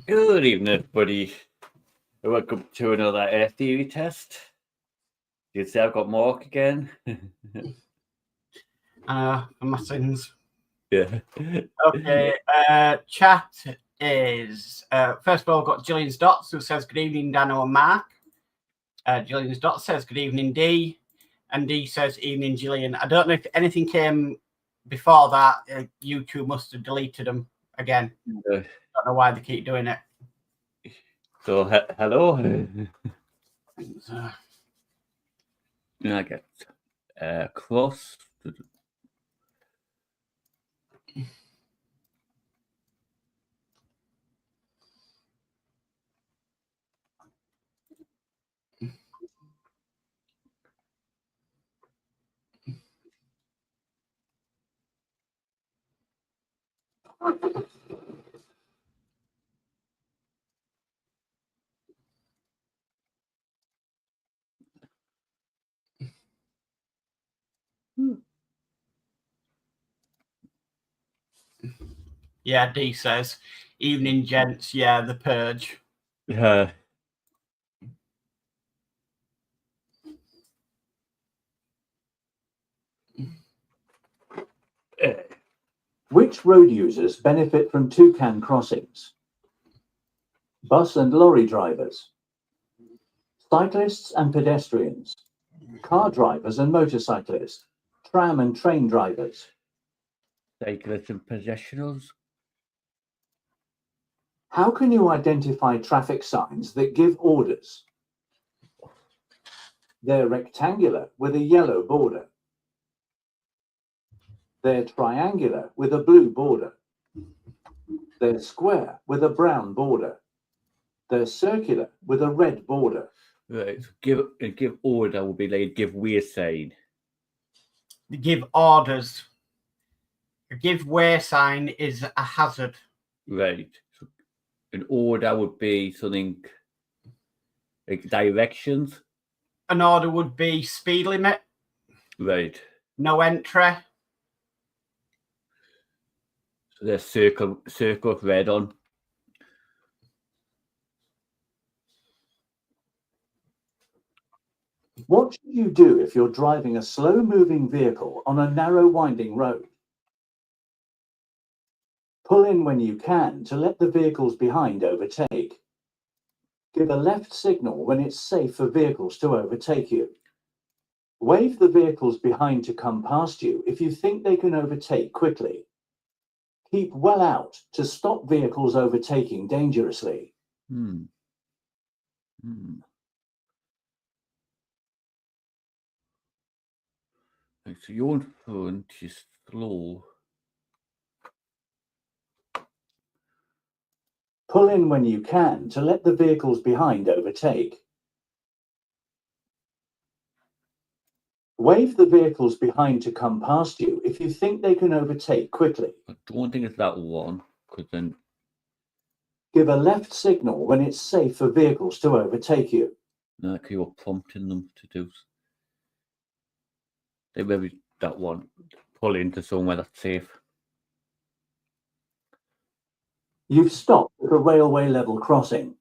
Good evening, everybody. Welcome to another air theory test. You can see I've got Mark again. For my sins. Yeah. Okay, chat is, first of all, got Gillian's Dots, who says, good evening, Dano and Mark. Gillian's Dots says, good evening, Dee. And Dee says, evening, Gillian. I don't know if anything came before that. YouTube must have deleted them again. Don't know why they keep doing it. So, hello. I get cross. Yeah, Dee says, evening, gents. Yeah, The Purge. Which road users benefit from toucan crossings? Bus and lorry drivers, cyclists and pedestrians, car drivers and motorcyclists, tram and train drivers. Cyclists and pedestrians. How can you identify traffic signs that give orders? They're rectangular with a yellow border. They're triangular with a blue border. They're square with a brown border. They're circular with a red border. Right. Give order will be like give way sign. Give orders. A give way sign is a hazard. Right. So an order would be something like directions. An order would be speed limit. Right. No entry. So there's circle red on. What should you do if you're driving a slow-moving vehicle on a narrow, winding road? Pull in when you can to let the vehicles behind overtake. Give a left signal when it's safe for vehicles to overtake you. Wave the vehicles behind to come past you if you think they can overtake quickly. Keep well out to stop vehicles overtaking dangerously. So you're in front, you're slow. Pull in when you can to let the vehicles behind overtake. Wave the vehicles behind to come past you if you think they can overtake quickly. I don't think it's that one, because then... Give a left signal when it's safe for vehicles to overtake you. No, because you're prompting them to do... They maybe that one. Pull into somewhere that's safe. You've stopped at a railway level crossing.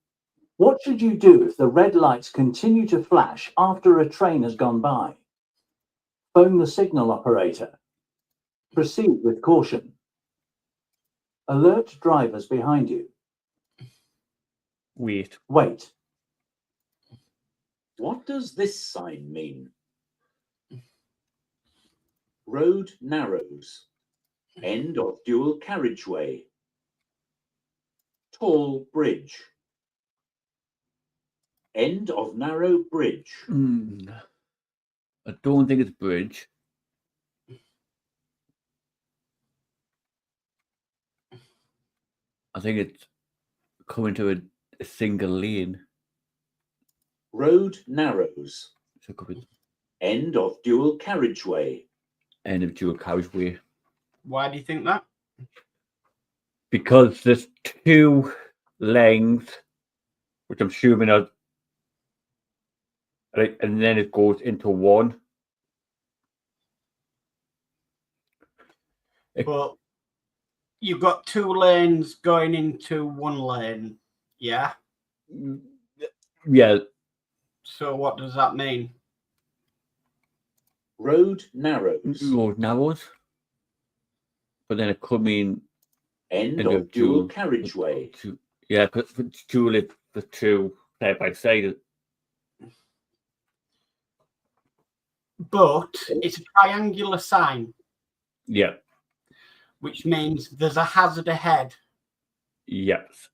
What should you do if the red lights continue to flash after a train has gone by? Phone the signal operator. Proceed with caution. Alert drivers behind you. Wait. Wait. What does this sign mean? Road narrows. End of dual carriageway. Tall bridge. End of narrow bridge. I don't think it's bridge. I think it's coming to a single lane. Road narrows. So it could be End of dual carriageway. end of dual carriageway. Why do you think that? Because there's two lanes, which I'm assuming are, like, and then it goes into one. But you've got two lanes going into one lane. Yeah. Yeah, So what does that mean? Road narrows. road narrows. But then it could mean End end of of dual dual. carriageway. Yeah, but dual is the two side by side. But it's a triangular sign, Yeah, which means there's a hazard ahead. yes,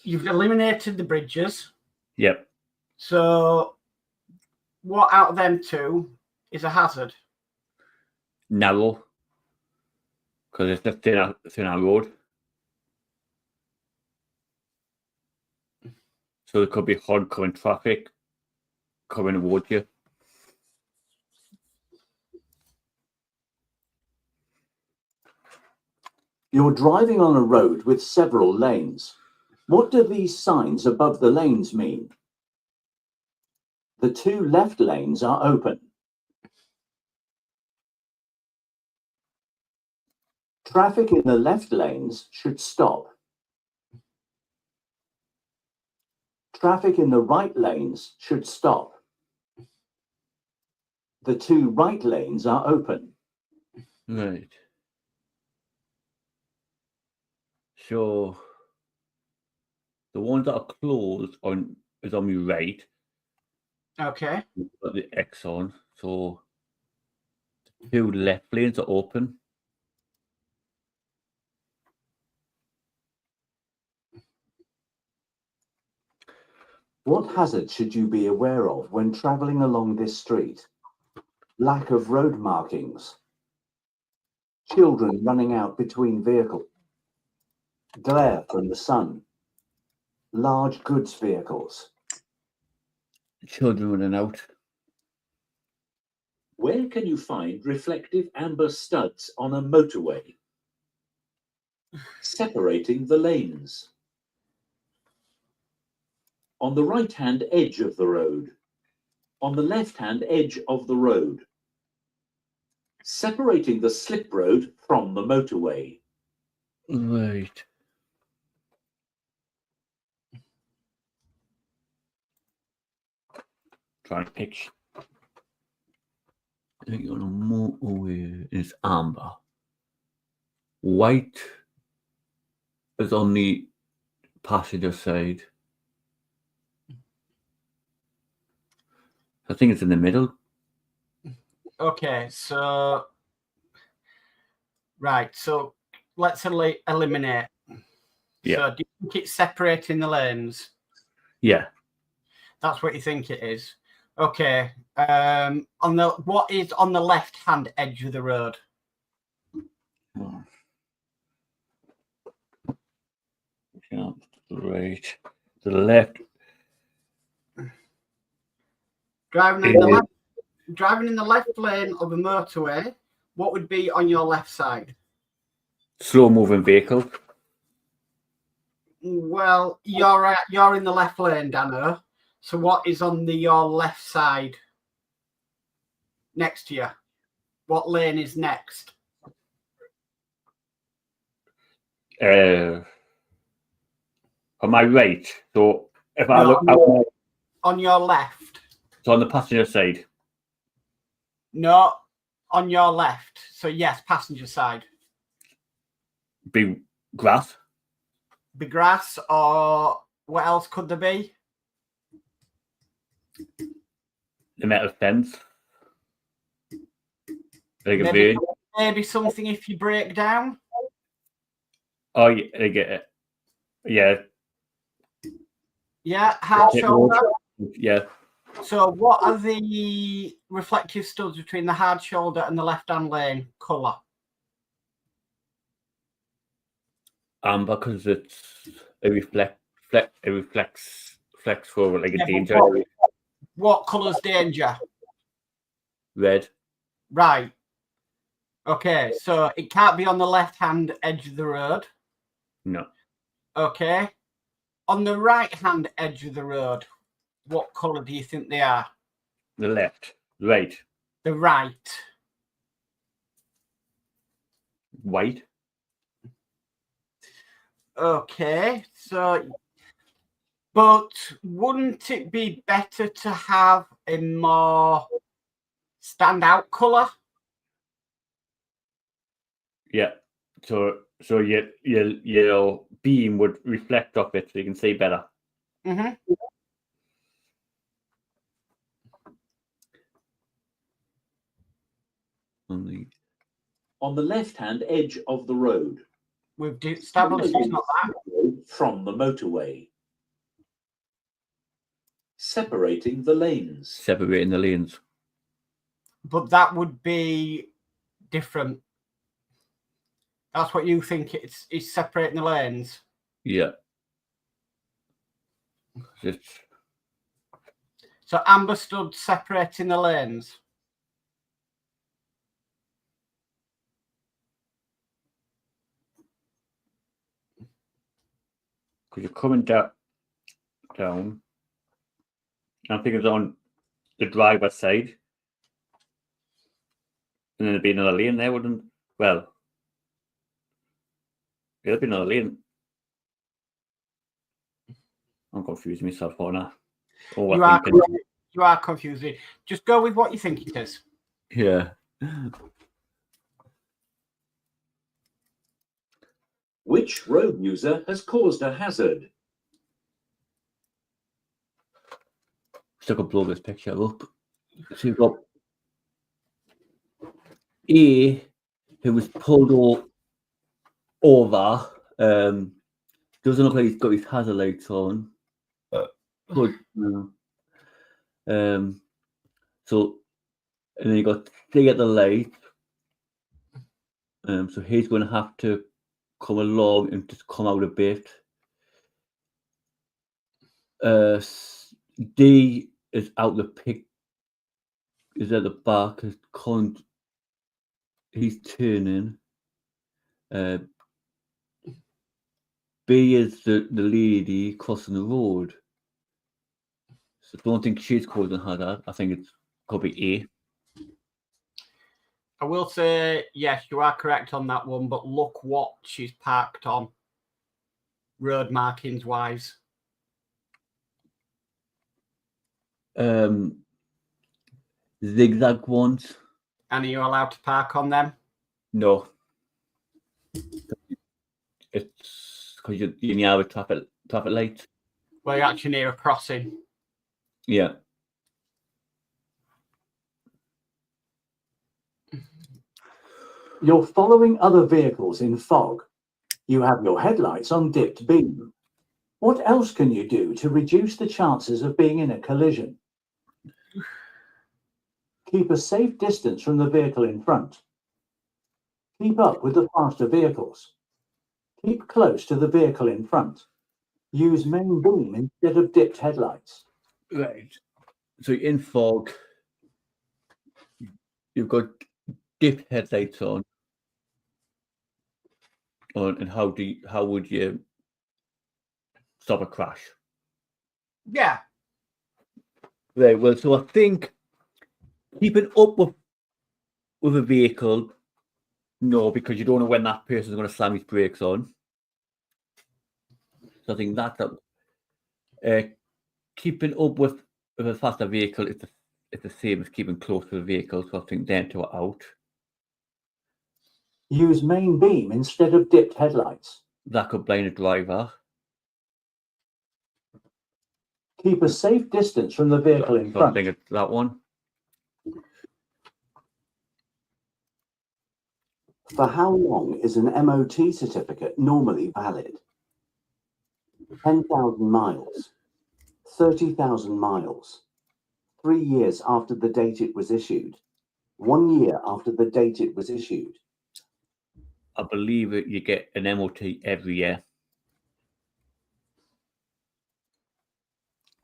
You've eliminated the bridges. yep. So what out of them two is a hazard? Narrow. Because it's a thinner road. So there could be oncoming traffic coming towards you. You're driving on a road with several lanes. What do these signs above the lanes mean? The two left lanes are open. Traffic in the left lanes should stop. Traffic in the right lanes should stop. The two right lanes are open. Right. So the ones that are closed is on my right. Okay. Got the X on. So the two left lanes are open. What hazard should you be aware of when travelling along this street? Lack of road markings. Children running out between vehicles. Glare from the sun. Large goods vehicles. Children running out. Where can you find reflective amber studs on a motorway? Separating the lanes. On the right-hand edge of the road. On the left-hand edge of the road. Separating the slip road from the motorway. Right. Trying to pitch. I think you're on a motorway is amber. White is on the passenger side. I think it's in the middle. Okay. So right. So let's eliminate. Yeah. So do you think it's separating the lanes? Yeah. That's what you think it is. Okay. On the what is on the left-hand edge of the road? Yeah. Right. To the left. Driving in the left lane of a motorway, what would be on your left side? Slow moving vehicle. Well, you're in the left lane, Dano. So what is on your left side next to you? What lane is next? On my right. So if I look out, On your left. so on the passenger side. No, on your left. So yes, passenger side. Be grass. Be grass, or what else could there be? The metal fence. Like a vein. Maybe something if you break down. Oh, yeah, I get it. Yeah. Yeah, hard shoulder. Yeah. So what are the reflective studs between the hard shoulder and the left-hand lane colour? Amber, because it reflects for like a danger. What colour's danger? Red. Right. Okay, so it can't be on the left-hand edge of the road. No. Okay. On the right-hand edge of the road, what colour do you think they are? The left. Right. The right. White. Okay, so, but wouldn't it be better to have a more standout colour? Yeah. So your beam would reflect off it, so you can see better. Mm-hmm. On the left-hand edge of the road. We've established it's not that. From the motorway. Separating the lanes. Separating the lanes. But that would be different. That's what you think it's separating the lanes. Yeah. It's, So amber stood separating the lanes. because you're coming down. I think it's on the driver's side. And then there'd be another lane there, wouldn't? Well, there'd be another lane. I'm confusing myself on that. You are confusing. Just go with what you think it is. Yeah. Which road user has caused a hazard? So I could blow this picture up. So you've got A, who was pulled over. Doesn't look like he's got his hazard lights on. Good. So, and then you got C at the light. So he's going to have to come along and just come out a bit. D is out the pick. Is at the back. He's turning. B is the lady crossing the road. So I don't think she's causing her that. I think it's could be A. I will say, yes, you are correct on that one, but look what she's parked on, road markings wise. Zigzag ones. And are you allowed to park on them? No. It's because you're near a traffic light. Well, you're actually near a crossing. Yeah. You're following other vehicles in fog. You have your headlights on dipped beam. What else can you do to reduce the chances of being in a collision? Keep a safe distance from the vehicle in front. Keep up with the faster vehicles. Keep close to the vehicle in front. Use main beam instead of dipped headlights. Right. So in fog, you've got dipped headlights on. And how would you stop a crash? Yeah. Right. Well, so I think keeping up with a vehicle, no, because you don't know when that person's going to slam his brakes on. So I think that keeping up with a faster vehicle is the same as keeping close to the vehicle. So I think them two are out. Use main beam instead of dipped headlights. That could blind a driver. Keep a safe distance from the vehicle in So I front. think it's that one. For how long is an MOT certificate normally valid? 10,000 miles, 30,000 miles, 3 years after the date it was issued, 1 year after the date it was issued. I believe you get an MOT every year.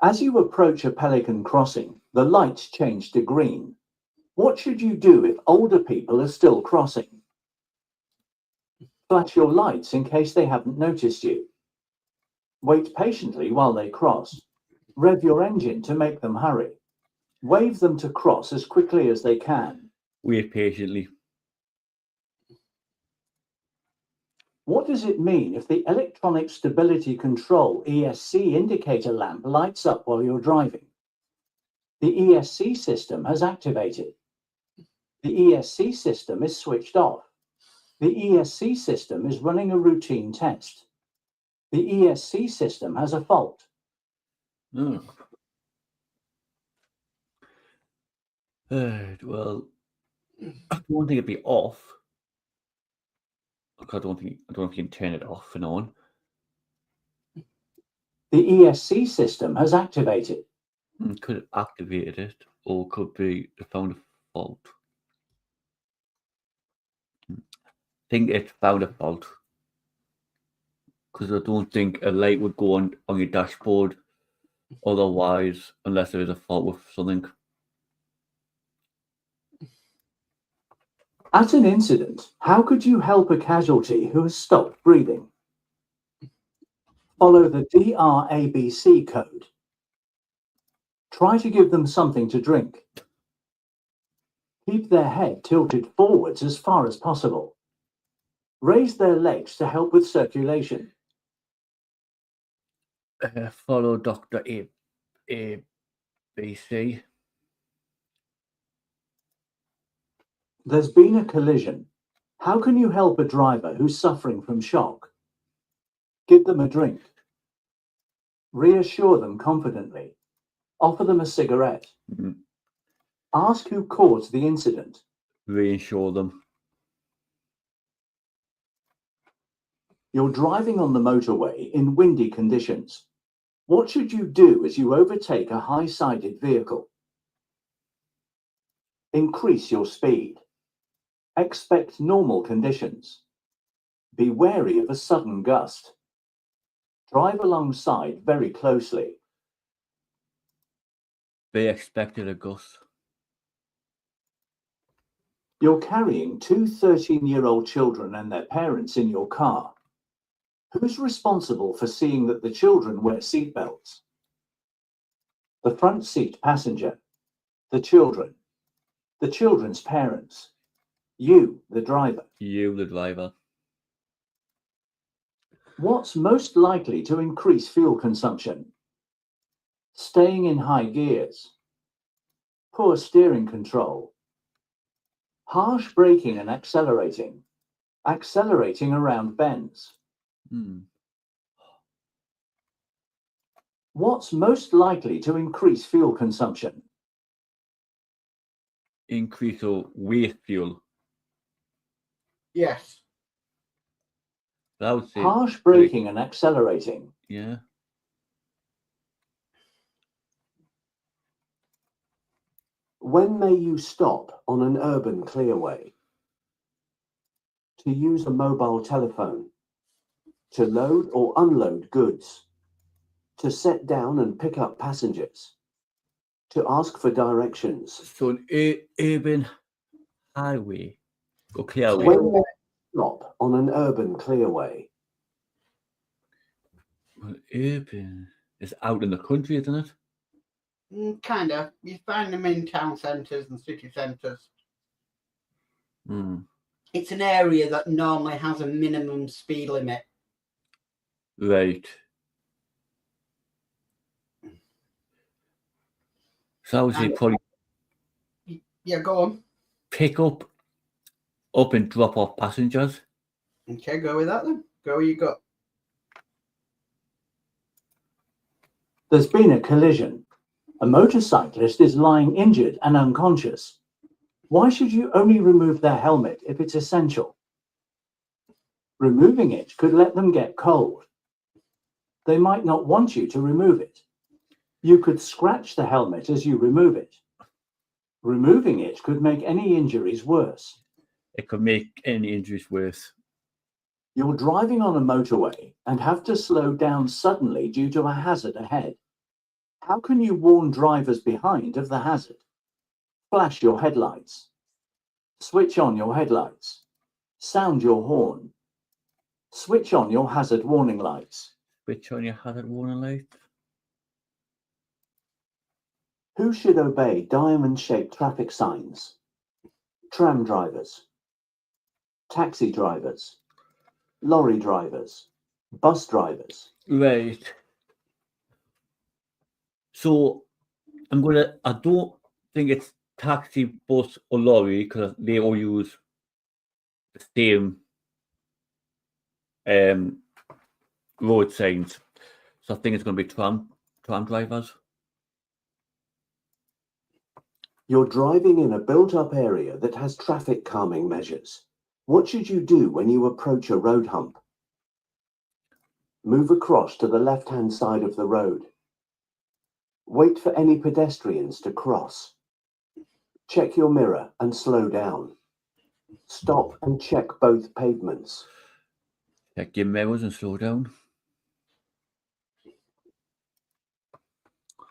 As you approach a pelican crossing, the lights change to green. What should you do if older people are still crossing? Flash your lights in case they haven't noticed you. Wait patiently while they cross. Rev your engine to make them hurry. Wave them to cross as quickly as they can. Wait patiently. What does it mean if the electronic stability control ESC indicator lamp lights up while you're driving? The ESC system has activated. The ESC system is switched off. The ESC system is running a routine test. The ESC system has a fault. Oh. Well, I don't think it'd be off. I don't think you can turn it off and on. The ESC system has activated. Could have activated it, or could be it found a fault. I think it found a fault. Because I don't think a light would go on your dashboard otherwise, unless there is a fault with something. At an incident, how could you help a casualty who has stopped breathing? Follow the DRABC code. Try to give them something to drink. Keep their head tilted forwards as far as possible. Raise their legs to help with circulation. Follow Dr. ABC. There's been a collision. How can you help a driver who's suffering from shock? Give them a drink. Reassure them confidently. Offer them a cigarette. Ask who caused the incident. Reassure them. You're driving on the motorway in windy conditions. What should you do as you overtake a high-sided vehicle? Increase your speed. Expect normal conditions. Be wary of a sudden gust. Drive alongside very closely. They expected a gust. You're carrying two 13-year-old children and their parents in your car. Who's responsible for seeing that the children wear seatbelts? The front seat passenger, the children's parents, you, the driver. You, the driver. What's most likely to increase fuel consumption? Staying in high gears, poor steering control, harsh braking and accelerating around bends. What's most likely to increase fuel consumption? Increase or waste fuel. Yes. I would say Harsh braking and accelerating. Yeah. When may you stop on an urban clearway? To use a mobile telephone. To load or unload goods. To set down and pick up passengers. To ask for directions. So an urban highway or clearway. When may you stop on an urban clearway? Well, urban is out in the country, isn't it? Kind of. You find them in town centres and city centres. It's an area that normally has a minimum speed limit. Right. So I would say probably Yeah, go on. pick up and drop off passengers. Okay, go with that then. Go where you got. There's been a collision. A motorcyclist is lying injured and unconscious. Why should you only remove their helmet if it's essential? Removing it could let them get cold. They might not want you to remove it. You could scratch the helmet as you remove it. Removing it could make any injuries worse. It could make any injuries worse. You're driving on a motorway and have to slow down suddenly due to a hazard ahead. How can you warn drivers behind of the hazard? Flash your headlights. Switch on your headlights. Sound your horn. Switch on your hazard warning lights. Switch on your hazard warning light. Who should obey diamond-shaped traffic signs? Tram drivers. Taxi drivers. lorry drivers, bus drivers. Right. So I don't think it's taxi, bus, or lorry because they all use the same road signs. So I think it's going to be tram drivers. You're driving in a built-up area that has traffic calming measures. What should you do when you approach a road hump? Move across to the left-hand side of the road. Wait for any pedestrians to cross. Check your mirror and slow down. Stop and check both pavements. Check your mirrors and slow down.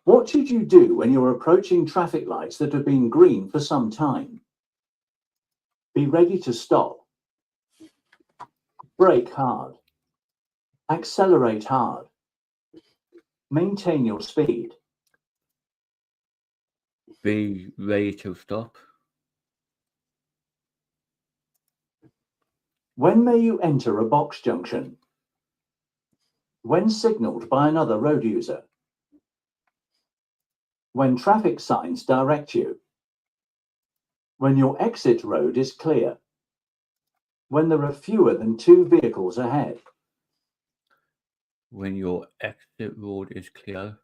What should you do when you're approaching traffic lights that have been green for some time? Be ready to stop. Brake hard. Accelerate hard. Maintain your speed. Be ready to stop. When may you enter a box junction? When signalled by another road user. When traffic signs direct you. When your exit road is clear. When there are fewer than 2 vehicles ahead. When your exit road is clear.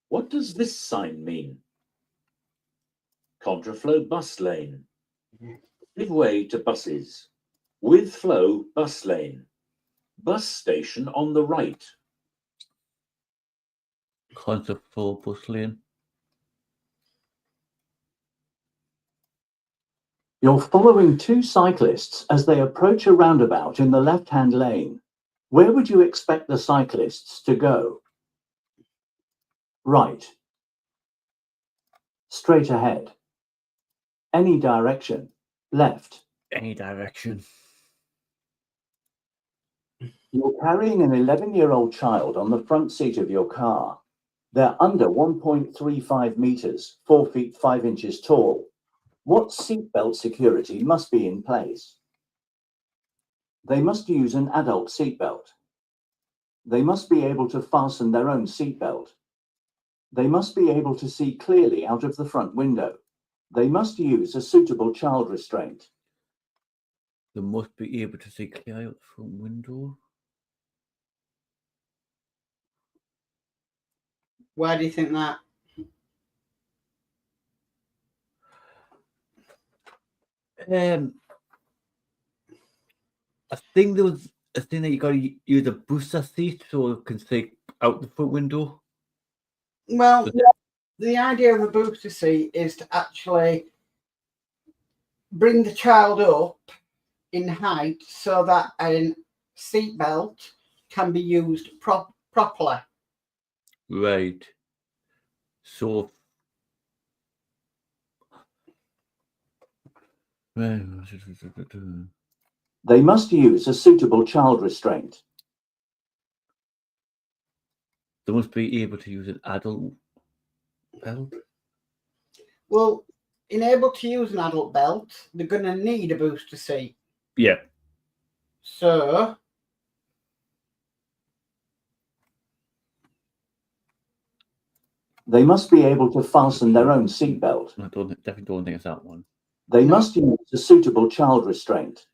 What does this sign mean? Contraflow bus lane. Give way to buses. With flow bus lane. Bus station on the right. Contraflow bus lane. You're following 2 cyclists as they approach a roundabout in the left-hand lane. Where would you expect the cyclists to go? Right. Straight ahead. Any direction. Left. Any direction. You're carrying an 11-year-old child on the front seat of your car. They're under 1.35 meters, 4 feet 5 inches tall. What seatbelt security must be in place? They must use an adult seatbelt. They must be able to fasten their own seatbelt. They must be able to see clearly out of the front window. They must use a suitable child restraint. They must be able to see clear out the front window. Why do you think that? I think there was a thing that you got to use a booster seat so it can see out the front window. Well, the idea of a booster seat is to actually bring the child up in height so that a seatbelt can be used properly. Right. So. They must use a suitable child restraint. They must be able to use an adult belt. Well, in able to use an adult belt, they're going to need a booster seat. Yeah. So They must be able to fasten their own seatbelt. I definitely don't think it's that one. They must use a suitable child restraint.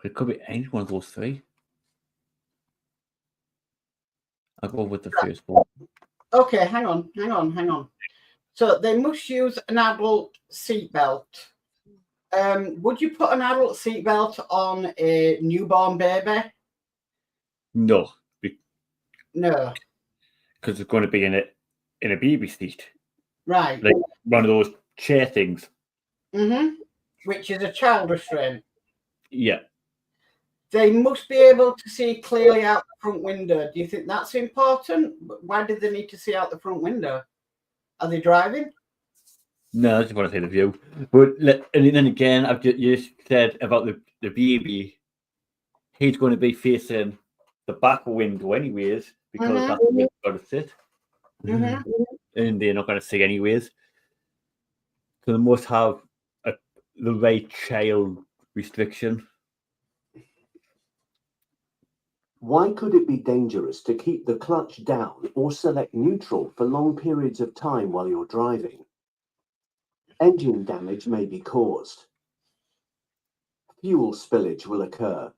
It could be any one of those 3. I'll go with the first one. okay, hang on. So they must use an adult seatbelt. Would you put an adult seatbelt on a newborn baby? No, No. because it's going to be in a baby seat, Right. like one of those chair things. Which is a child restraint. Yeah. They must be able to see clearly out the front window. Do you think that's important? Why do they need to see out the front window? Are they driving? No, I just want to say the view. But and then again, I've just said about the baby. He's going to be facing the back window anyways, because Mhm. that's where it's got to sit, Mhm. and they're not going to see anyways. So they must have the right child restriction. Why could it be dangerous to keep the clutch down or select neutral for long periods of time while you're driving? Engine damage may be caused. Fuel spillage will occur.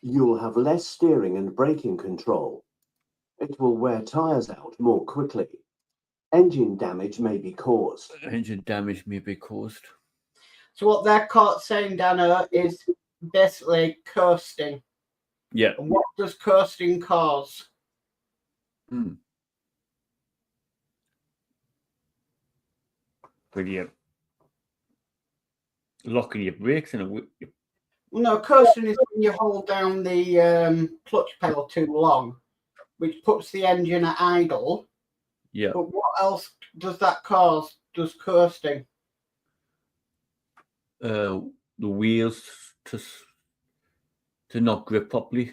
You'll have less steering and braking control. It will wear tyres out more quickly. Engine damage may be caused. Engine damage may be caused. So what they're saying, Dano, is basically coasting. Yeah. And what does coasting cause? Brilliant. Locking your brakes in a Well, no, coasting is when you hold down the clutch pedal too long, which puts the engine at idle. yeah. But what else does that cause? Does coasting? The wheels to not grip properly.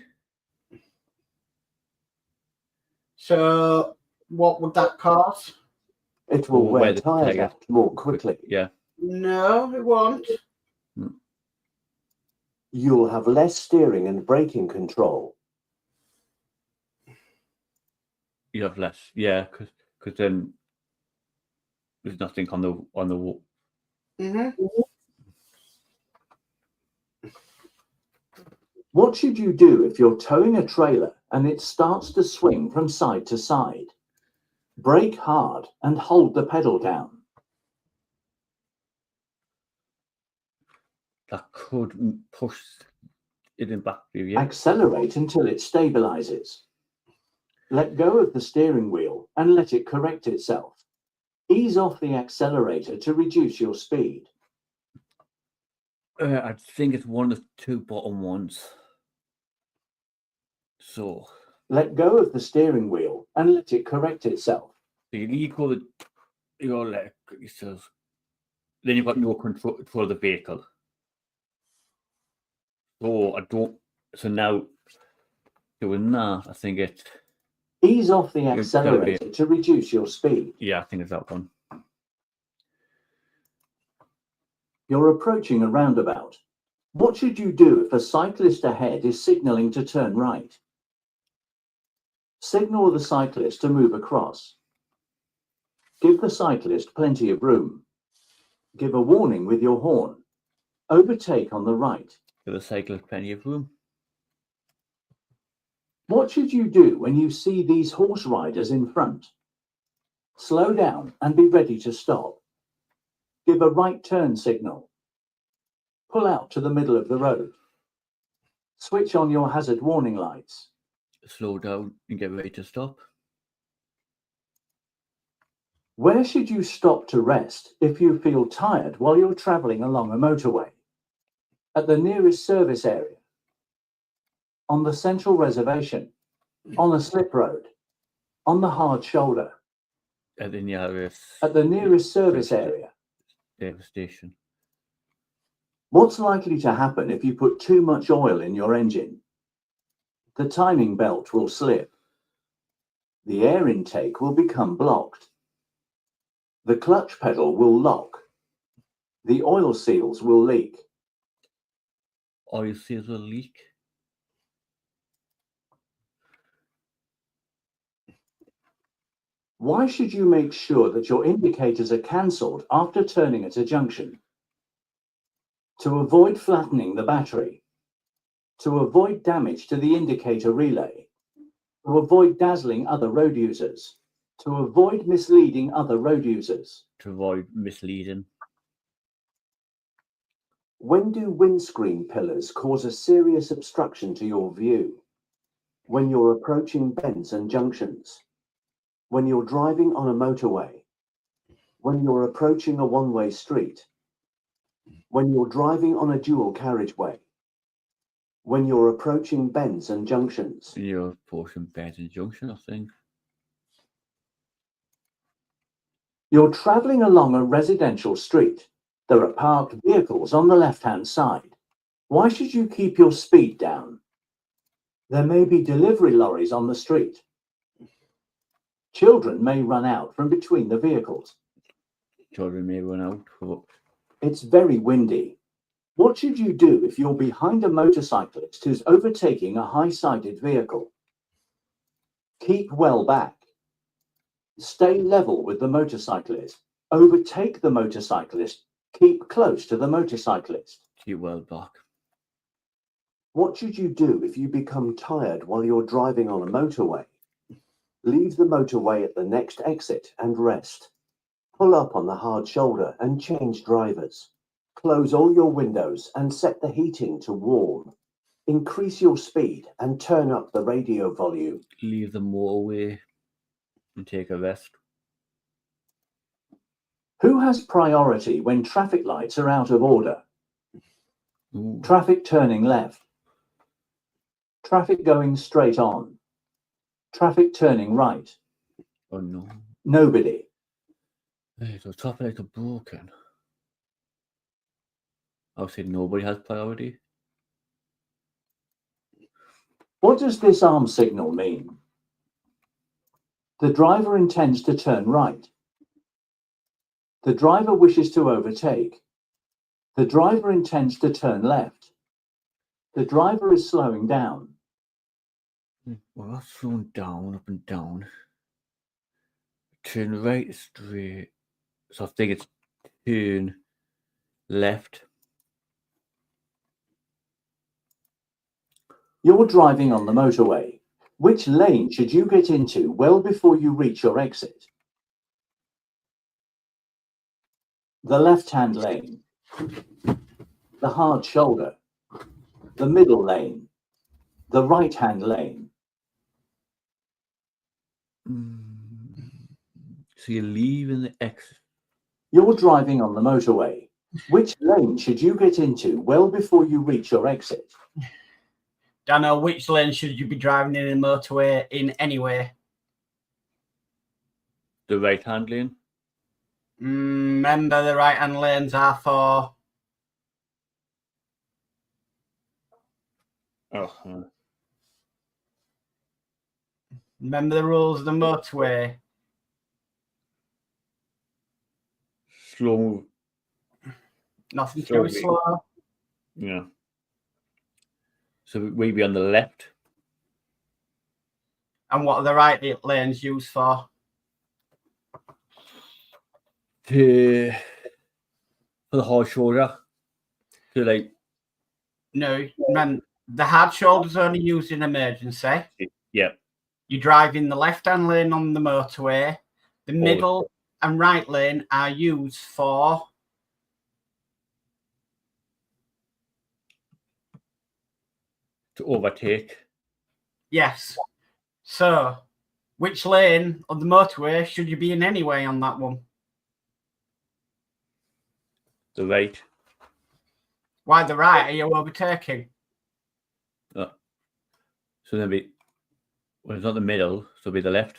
So what would that cause? It will Or wear wear the tyres tyres out more quickly. Yeah. No, it won't. You'll have less steering and braking control. You have less. Yeah, because then there's nothing on the Mm-hmm. What should you do if you're towing a trailer and it starts to swing from side to side? Brake hard and hold the pedal down. that could push it in back view. Yeah. Accelerate until it stabilizes. Let go of the steering wheel and let it correct itself. Ease off the accelerator to reduce your speed. I think it's one of the two bottom ones. So Let go of the steering wheel and let it correct itself. you equal the your leg yourself. Then you've got no control of the vehicle. So I don't. So now doing that, I think it. Ease off the It's gotta be- accelerator to reduce your speed. Yeah, I think it's that one. You're approaching a roundabout. What should you do if a cyclist ahead is signaling to turn right? Signal the cyclist to move across. Give the cyclist plenty of room. Give a warning with your horn. Overtake on the right. Give the cyclist plenty of room. What should you do when you see these horse riders in front? Slow down and be ready to stop. Give a right turn signal. Pull out to the middle of the road. Switch on your hazard warning lights. Slow down and get ready to stop. Where should you stop to rest if you feel tired while you're traveling along a motorway? At the nearest service area, on the central reservation, on a slip road, on the hard shoulder, At the nearest at the nearest service area. station. What's likely to happen if you put too much oil in your engine? The timing belt will slip. The air intake will become blocked. The clutch pedal will lock. The oil seals will leak. Oil seals will leak. Why should you make sure that your indicators are cancelled after turning at a junction? To avoid flattening the battery. To avoid damage to the indicator relay. To avoid dazzling other road users. To avoid misleading other road users. To avoid misleading. When do windscreen pillars cause a serious obstruction to your view? When you're approaching bends and junctions. When you're driving on a motorway. When you're approaching a one-way street. When you're driving on a dual carriageway. When you're approaching bends and junctions. Your portion bed and junction, I think. You're travelling along a residential street. There are parked vehicles on the left-hand side. Why should you keep your speed down? There may be delivery lorries on the street. Children may run out from between the vehicles. Children may run out. It's very windy. What should you do if you're behind a motorcyclist who's overtaking a high-sided vehicle? Keep well back. Stay level with the motorcyclist. Overtake the motorcyclist. Keep close to the motorcyclist. Keep well back. What should you do if you become tired while you're driving on a motorway? Leave the motorway at the next exit and rest. Pull up on the hard shoulder and change drivers. Close all your windows and set the heating to warm. Increase your speed and turn up the radio volume. Leave the motorway and take a rest. Who has priority when traffic lights are out of order? Ooh. Traffic turning left. Traffic going straight on. Traffic turning right. Oh no. Nobody. Hey, the traffic lights are broken. I would say nobody has priority. What does this arm signal mean? The driver intends to turn right. The driver wishes to overtake. The driver intends to turn left. The driver is slowing down. Well, that's slowing down, up and down. Turn right straight. So I think it's turn left. You're driving on the motorway. Which lane should you get into well before you reach your exit? The left-hand lane, the hard shoulder, the middle lane, the right-hand lane. So you're leaving the exit. You're driving on the motorway. Which lane should you get into well before you reach your exit? Dano, which lane should you be driving in a motorway in anyway? The right-hand lane. Remember, the right-hand lanes are for... Oh, Remember the rules of the motorway? slow. Nothing Slowly. too slow. Yeah. So we'd be on the left. And what are the right lanes used for? For the hard shoulder. To like, No, man, the hard shoulder's only used in emergency. yeah. You drive in the left-hand lane on the motorway. The middle and right lane are used for... To overtake. Yes. So, which lane of the motorway should you be in anyway on that one? The right. Why the right? Are you overtaking? So then be, well, it's not the middle, so it'll be the left.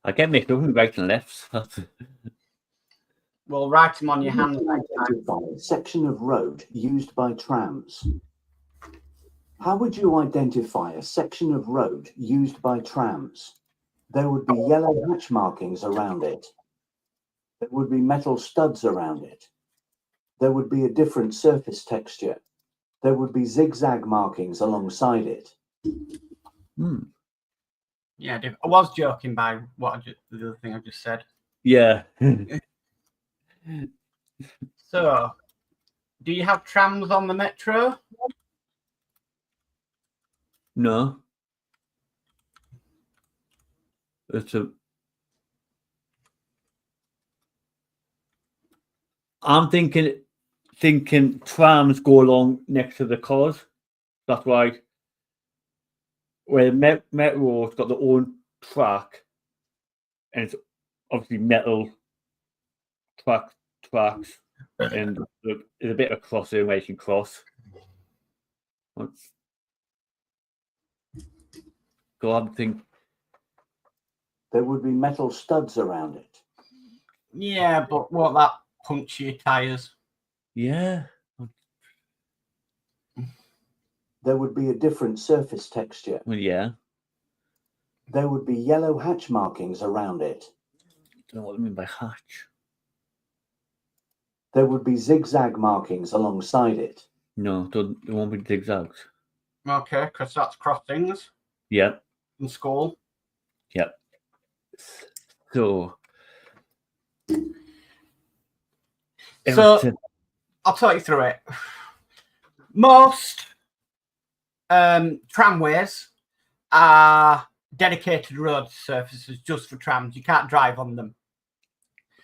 I get mixed up with right and left. Well, write them on your hand. Identify a section of road used by trams. How would you identify a section of road used by trams? There would be yellow hatch markings around it. There would be metal studs around it. There would be a different surface texture. There would be zigzag markings alongside it. Yeah, I was joking by the other thing I just said. Yeah. So, do you have trams on the metro? No. It's a. I'm thinking trams go along next to the cars. That's why. Where Metro's got their own track, and it's obviously metal tracks, and there's a bit of a crossing where you can cross. Go on, think. There would be metal studs around it. Yeah, but won't that puncture your tyres? Yeah. There would be a different surface texture. Well, yeah. There would be yellow hatch markings around it. Don't know what I mean by hatch. There would be zigzag markings alongside it. No, there won't be zigzags. Okay, because that's crossings Yep. in school. Yep. So. So everything- I'll talk you through it. Most tramways are dedicated road surfaces just for trams. You can't drive on them.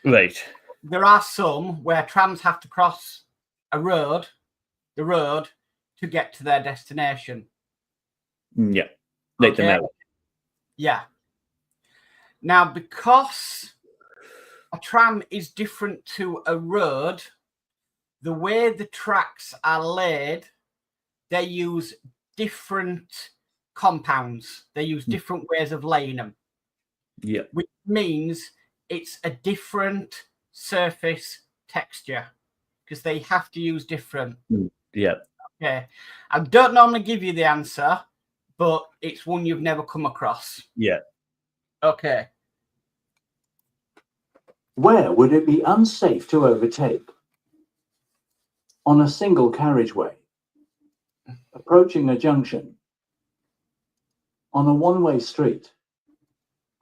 right. There are some where trams have to cross the road, to get to their destination. Yeah. Like the Okay. metal. Yeah. Now, because a tram is different to a road, the way the tracks are laid, they use different compounds. They use different ways of laying them, Yeah. which means it's a different surface texture because they have to use different. Yeah. Okay. I don't normally give you the answer, but it's one you've never come across. Yeah. Okay. Where would it be unsafe to overtake? On a single carriageway. Approaching a junction. On a one-way street.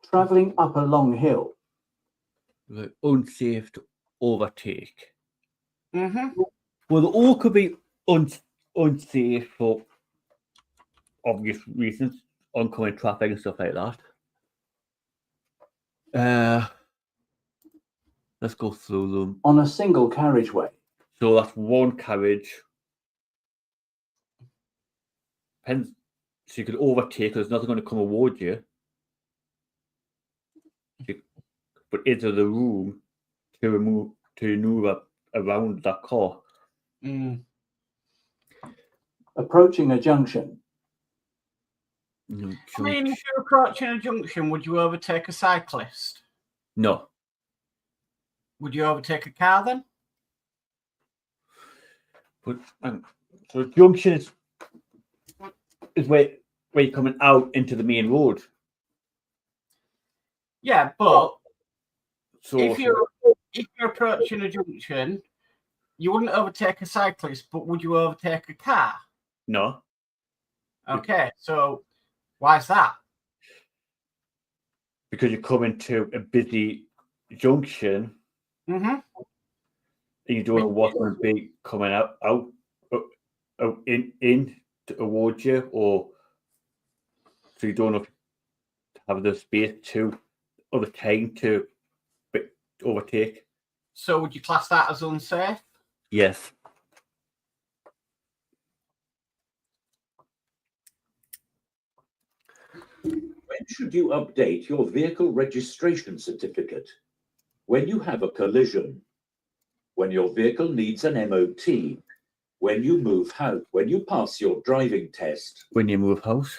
Travelling up a long hill. Right. Unsafe to overtake. Mm-hmm. Well, the all could be unsafe for obvious reasons, oncoming traffic and stuff like that. Let's go through them. On a single carriageway. So that's one carriage. Depends. So you could overtake. There's nothing going to come towards you. But into the room to maneuver around that car. Mm. Approaching a junction. No, I mean, if you're approaching a junction, would you overtake a cyclist? no. Would you overtake a car then? But so junction is where you're coming out into the main road. Yeah, but So if you're approaching a junction, you wouldn't overtake a cyclist, but would you overtake a car? no, Okay, so why is that? because you're coming to a busy junction Mm-hmm. and you don't know what's going to be coming out in towards you, or so you don't have the space to or the time to overtake. So would you class that as unsafe? Yes. When should you update your vehicle registration certificate? When you have a collision, when your vehicle needs an MOT, when you move house, when you pass your driving test. When you move house.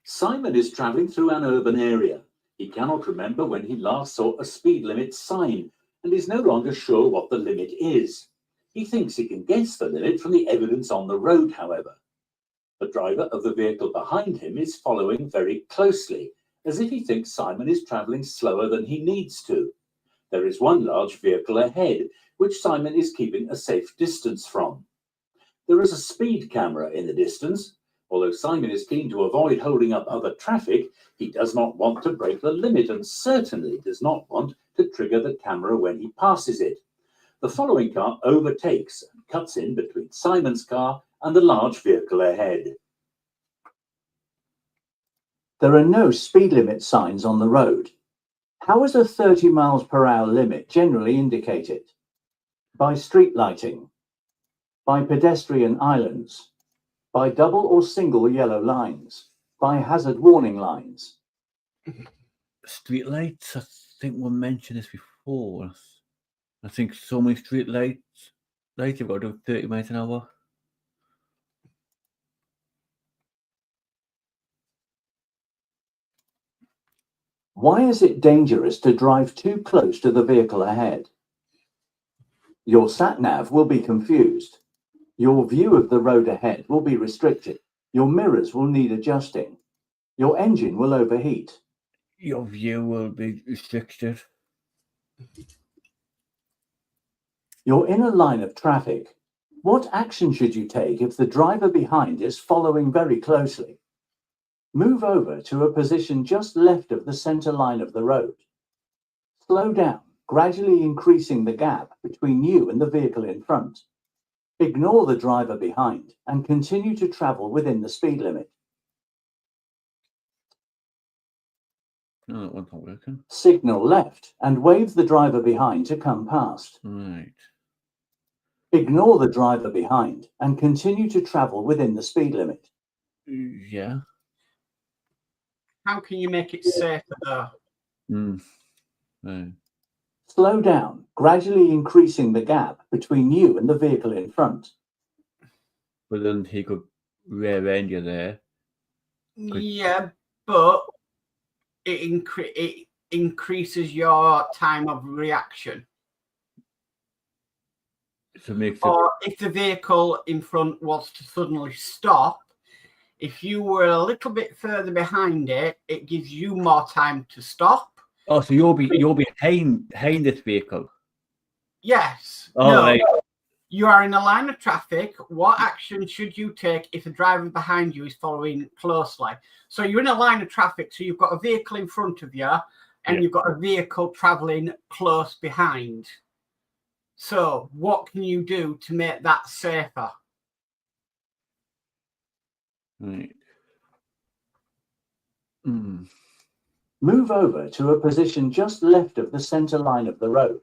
Simon is travelling through an urban area. He cannot remember when he last saw a speed limit sign and is no longer sure what the limit is. He thinks he can guess the limit from the evidence on the road, however. The driver of the vehicle behind him is following very closely, as if he thinks Simon is travelling slower than he needs to. There is one large vehicle ahead, which Simon is keeping a safe distance from. There is a speed camera in the distance. Although Simon is keen to avoid holding up other traffic, he does not want to break the limit and certainly does not want to trigger the camera when he passes it. The following car overtakes and cuts in between Simon's car and the large vehicle ahead. There are no speed limit signs on the road. How is a 30 miles per hour limit generally indicated? By street lighting, by pedestrian islands, by double or single yellow lines, by hazard warning lines. Street lights, I think we mentioned this before. I think so many street lights you've got to do 30 miles an hour. Why is it dangerous to drive too close to the vehicle ahead? Your sat-nav will be confused. Your view of the road ahead will be restricted. Your mirrors will need adjusting. Your engine will overheat. Your view will be restricted. You're in a line of traffic. What action should you take if the driver behind is following very closely? Move over to a position just left of the center line of the road. Slow down, gradually increasing the gap between you and the vehicle in front. Ignore the driver behind and continue to travel within the speed limit. No, that one's not working. Signal left and wave the driver behind to come past. Right. Ignore the driver behind and continue to travel within the speed limit. Yeah. How can you make it safer though? Right. Slow down, gradually increasing the gap between you and the vehicle in front. But then he could rear end you there. Yeah, but it increases your time of reaction. So it makes it, Or if the vehicle in front was to suddenly stop, if you were a little bit further behind it, it gives you more time to stop. oh, so you'll be behind this vehicle. Yes. Oh, no. right. You are in a line of traffic. What action should you take if the driver behind you is following closely? So you're in a line of traffic, so you've got a vehicle in front of you and Yeah. you've got a vehicle traveling close behind. So what can you do to make that safer? Right. Move over to a position just left of the center line of the road.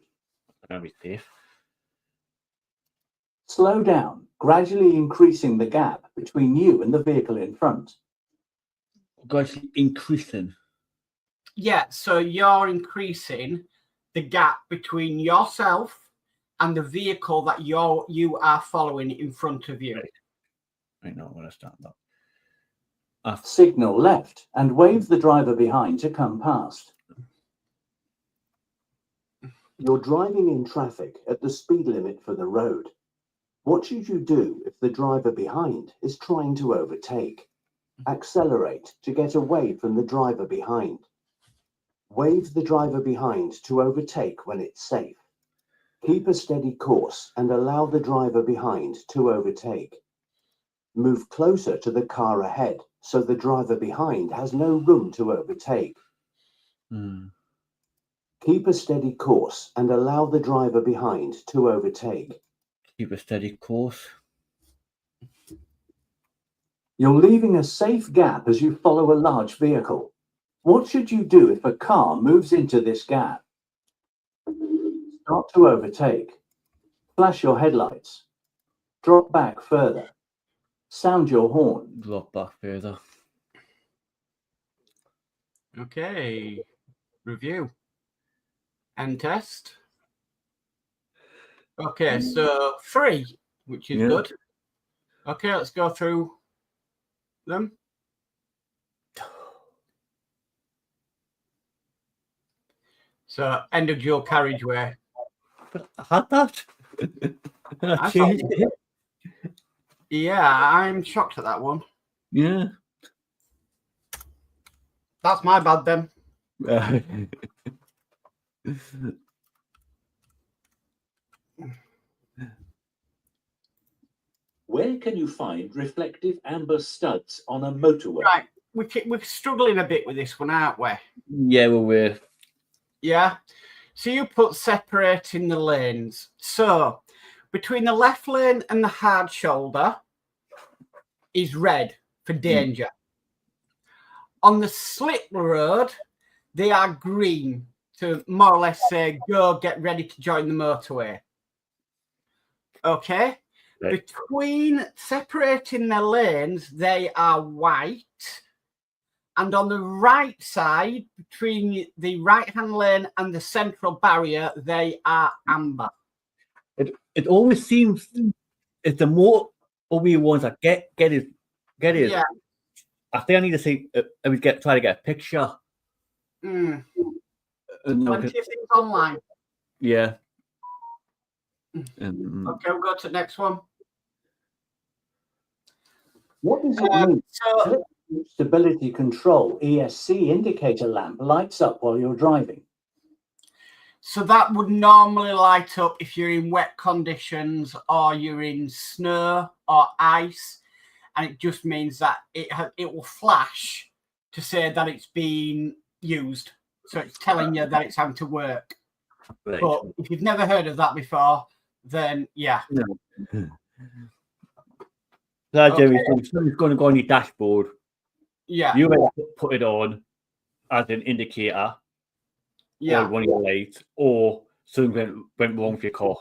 That'll be safe. Slow down, gradually increasing the gap between you and the vehicle in front. Gradually increasing. Yeah, so you're increasing the gap between yourself and the vehicle that you are following in front of you. I know, I understand that. Signal left and wave the driver behind to come past. You're driving in traffic at the speed limit for the road. What should you do if the driver behind is trying to overtake? Accelerate to get away from the driver behind. Wave the driver behind to overtake when it's safe. Keep a steady course and allow the driver behind to overtake. Move closer to the car ahead so the driver behind has no room to overtake. Keep a steady course and allow the driver behind to overtake. Keep a steady course. You're leaving a safe gap as you follow a large vehicle. What should you do if a car moves into this gap? Start to overtake. Flash your headlights. Drop back further. Sound your horn. Drop back further. Okay. Review. And test. Okay, so 3, which is good. Okay, let's go through them. So, end of dual carriageway. But I had that. I I changed thought- it. Yeah, I'm shocked at that one. Yeah. That's my bad then. Where can you find reflective amber studs on a motorway? Right, we're struggling a bit with this one, aren't we? Yeah, well, we're Yeah. So you put separating the lanes. So between the left lane and the hard shoulder is red for danger. On the slip road, they are green to more or less say, go get ready to join the motorway. Okay. Right. Between separating the lanes, they are white. And on the right side, between the right-hand lane and the central barrier, they are amber. it always seems it's the more we ones that get it. Yeah. I think I need to see. I would try to get a picture. Mm. And Plenty of things online. yeah. Okay, we'll go to the next one. What does it mean? So Stability control ESC indicator lamp lights up while you're driving. So that would normally light up if you're in wet conditions or you're in snow or ice, and it just means that it will flash to say that it's been used. So it's telling you that it's having to work. Right. But if you've never heard of that before, then yeah. That Okay. if something's going to go on your dashboard, Yeah. you either put it on as an indicator, or one of your lights, or something went wrong with your car.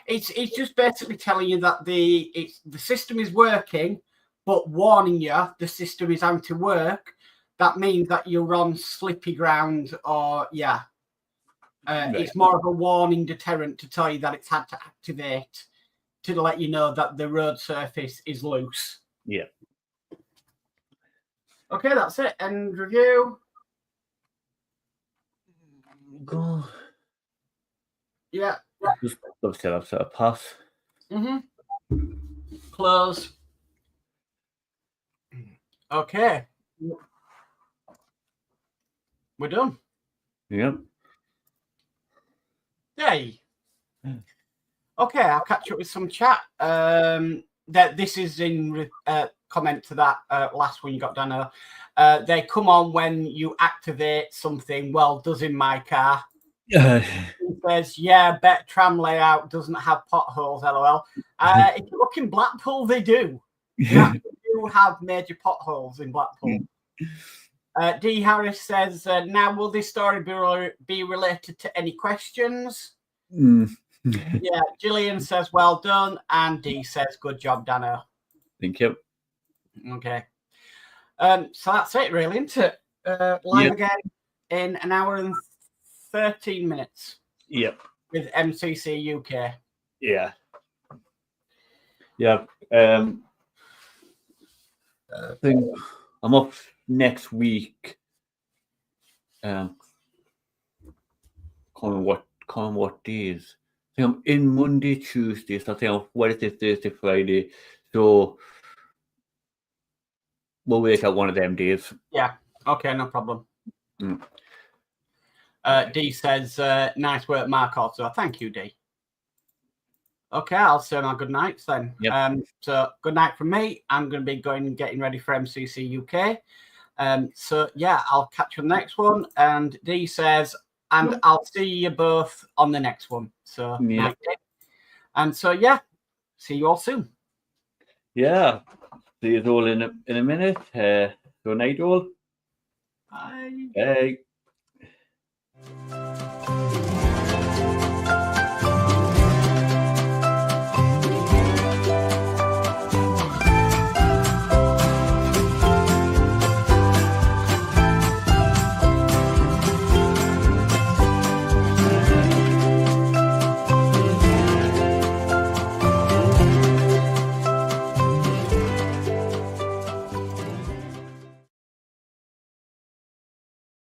It's just basically telling you that the system is working, but warning you the system is having to work. That means that you're on slippy ground, or it's more of a warning deterrent to tell you that it's had to activate to let you know that the road surface is loose. Yeah. Okay, that's it. End review. Go. Yeah. Just obviously I've set a pass. Close. Okay. We're done. Yep. Yay. Okay, I'll catch up with some chat. That this is in comment to that last one you got, Dano. They come on when you activate something. Well, does in my car. He says, yeah, bet tram layout doesn't have potholes, lol. If you look in Blackpool, they do. They do have major potholes in Blackpool. D. Harris says, now will this story be related to any questions? Yeah, Gillian says, well done. And D says, good job, Dano. Thank you. Okay. So that's it, really, isn't it? Live again in an hour and 13 minutes. Yep. With MCC UK. Yeah. Yeah. I think I'm off next week. Can't remember what days. I think I'm in Monday, Tuesday, so I think I'm Wednesday, Thursday, Friday. So we'll work out one of them days. Yeah. Okay, no problem. D says, nice work, Mark, also. Thank you, D. Okay, I'll say my good nights then. Yep. So good night from me. I'm going to be going and getting ready for MCC UK. So yeah, I'll catch you on the next one. And D says, and I'll see you both on the next one. So night. And so yeah, see you all soon. Yeah. See you all in a minute. Good night all. Bye. Bye.